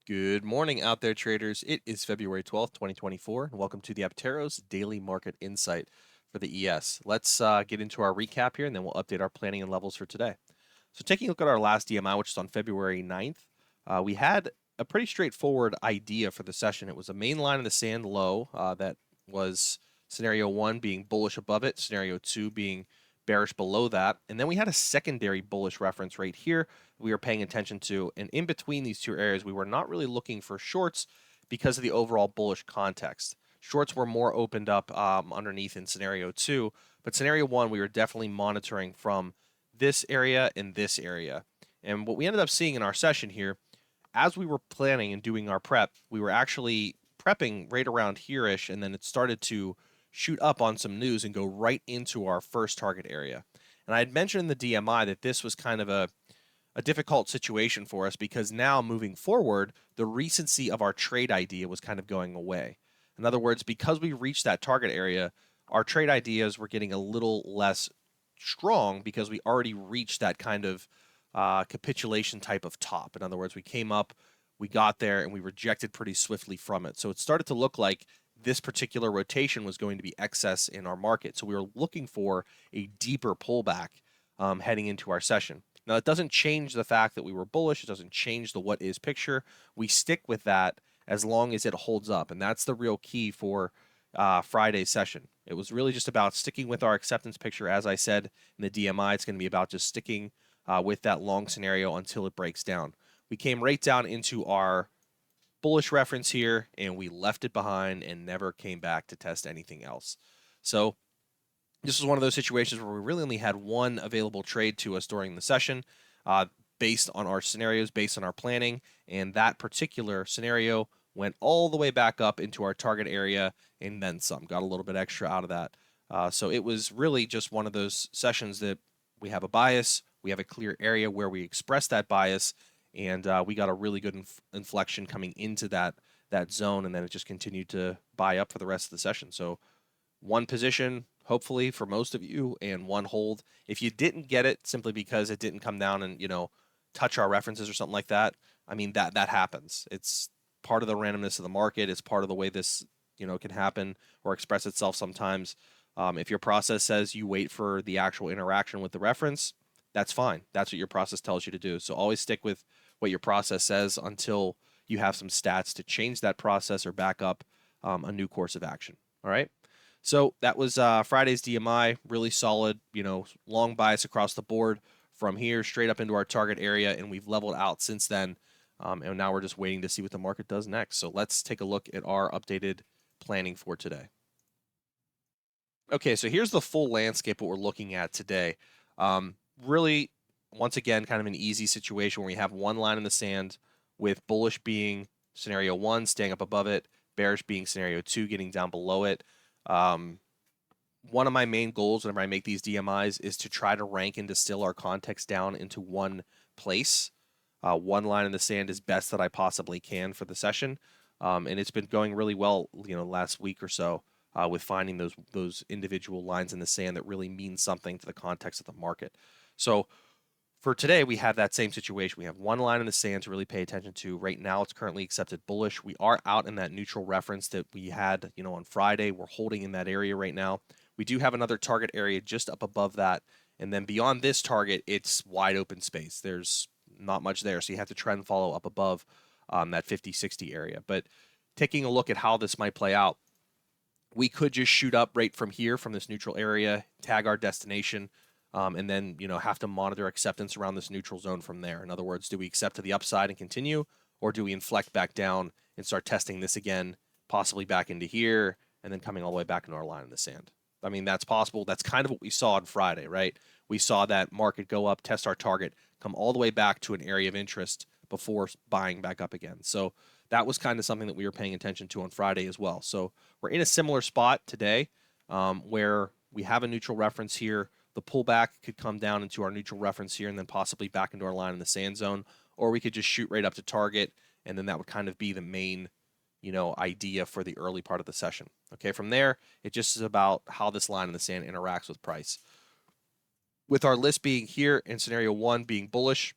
Good morning out there, traders. It is February 12th, 2024, and welcome to the Apteros Daily Market Insight for the ES. Let's get into our recap here, and then we'll update our planning and levels for today. So taking a look at our last DMI, which is on February 9th, we had a pretty straightforward idea for the session. It was a main line in the sand low that was scenario 1 being bullish above it, scenario 2 being bearish below that. And then we had a secondary bullish reference right here we were paying attention to. And in between these two areas, we were not really looking for shorts because of the overall bullish context. Shorts were more opened up underneath in scenario 2, but scenario 1 we were definitely monitoring from this area and this area. And what we ended up seeing in our session here, as we were planning and doing our prep, we were actually prepping right around here-ish, and then it started to shoot up on some news and go right into our first target area. And I had mentioned in the DMI that this was kind of a difficult situation for us because now moving forward, the recency of our trade idea was kind of going away. In other words, because we reached that target area, our trade ideas were getting a little less strong because we already reached that kind of capitulation type of top. In other words, we came up, we got there, and we rejected pretty swiftly from it. So it started to look like this particular rotation was going to be excess in our market. So we were looking for a deeper pullback heading into our session. Now, it doesn't change the fact that we were bullish. It doesn't change the what is picture. We stick with that as long as it holds up. And that's the real key for Friday's session. It was really just about sticking with our acceptance picture. As I said in the DMI, it's going to be about just sticking with that long scenario until it breaks down. We came right down into our bullish reference here, and we left it behind and never came back to test anything else. So this was one of those situations where we really only had one available trade to us during the session based on our scenarios, based on our planning, and that particular scenario went all the way back up into our target area and then some. Got a little bit extra out of that. So it was really just one of those sessions that we have a bias, we have a clear area where we express that bias, and we got a really good inflection coming into that zone, and then it just continued to buy up for the rest of the session. So one position, hopefully for most of you, and one hold. If you didn't get it simply because it didn't come down and touch our references or something like that, I mean that happens. It's part of the randomness of the market. It's part of the way this can happen or express itself sometimes. If your process says you wait for the actual interaction with the reference, that's fine. That's what your process tells you to do. So always stick with what your process says until you have some stats to change that process or back up a new course of action. All right. So that was Friday's DMI, really solid, long bias across the board from here straight up into our target area, and we've leveled out since then. And now we're just waiting to see what the market does next. So let's take a look at our updated planning for today. Okay, so here's the full landscape what we're looking at today. Really, once again, kind of an easy situation where we have one line in the sand with bullish being scenario 1, staying up above it, bearish being scenario 2, getting down below it. One of my main goals whenever I make these DMIs is to try to rank and distill our context down into one place. One line in the sand is best that I possibly can for the session. And it's been going really well, last week or so with finding those individual lines in the sand that really mean something to the context of the market. So for today, we have that same situation. We have one line in the sand to really pay attention to. Right now, it's currently accepted bullish. We are out in that neutral reference that we had, on Friday. We're holding in that area right now. We do have another target area just up above that. And then beyond this target, it's wide open space. There's not much there. So you have to trend follow up above that 50-60 area. But taking a look at how this might play out, we could just shoot up right from here, from this neutral area, tag our destination, and then have to monitor acceptance around this neutral zone from there. In other words, do we accept to the upside and continue, or do we inflect back down and start testing this again, possibly back into here, and then coming all the way back into our line in the sand? I mean, that's possible. That's kind of what we saw on Friday, right? We saw that market go up, test our target, come all the way back to an area of interest before buying back up again. So that was kind of something that we were paying attention to on Friday as well. So we're in a similar spot today where we have a neutral reference here. The pullback could come down into our neutral reference here and then possibly back into our line in the sand zone, or we could just shoot right up to target, and then that would kind of be the main, idea for the early part of the session. Okay, from there, it just is about how this line in the sand interacts with price. With our list being here in scenario 1 being bullish,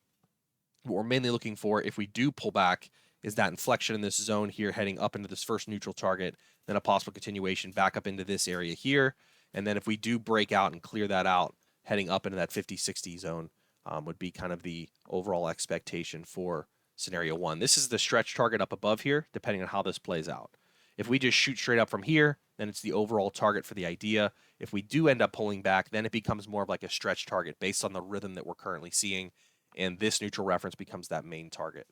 what we're mainly looking for, if we do pull back, is that inflection in this zone here heading up into this first neutral target, then a possible continuation back up into this area here. And then if we do break out and clear that out, heading up into that 50-60 zone would be kind of the overall expectation for scenario 1. This is the stretch target up above here, depending on how this plays out. If we just shoot straight up from here, then it's the overall target for the idea. If we do end up pulling back, then it becomes more of like a stretch target based on the rhythm that we're currently seeing, and this neutral reference becomes that main target.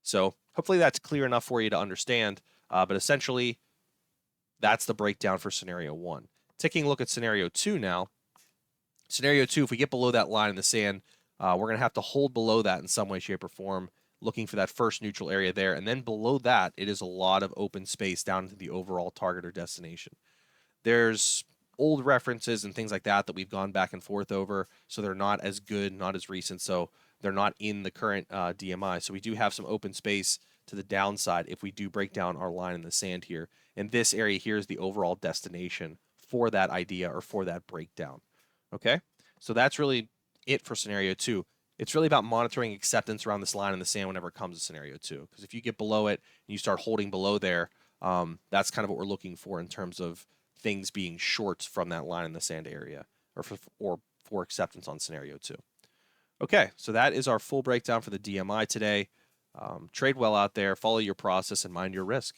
So hopefully that's clear enough for you to understand, but essentially that's the breakdown for scenario 1. Taking a look at scenario 2 now. Scenario 2, if we get below that line in the sand, we're going to have to hold below that in some way, shape, or form, looking for that first neutral area there. And then below that, it is a lot of open space down to the overall target or destination. There's old references and things like that we've gone back and forth over, so they're not as good, not as recent, so they're not in the current DMI. So we do have some open space to the downside if we do break down our line in the sand here. And this area here is the overall destination for that idea or for that breakdown. Okay, so that's really it for scenario 2. It's really about monitoring acceptance around this line in the sand whenever it comes to scenario 2. Because if you get below it and you start holding below there, that's kind of what we're looking for in terms of things being short from that line in the sand area or for acceptance on scenario 2. Okay, so that is our full breakdown for the DMI today. Trade well out there, follow your process, and mind your risk.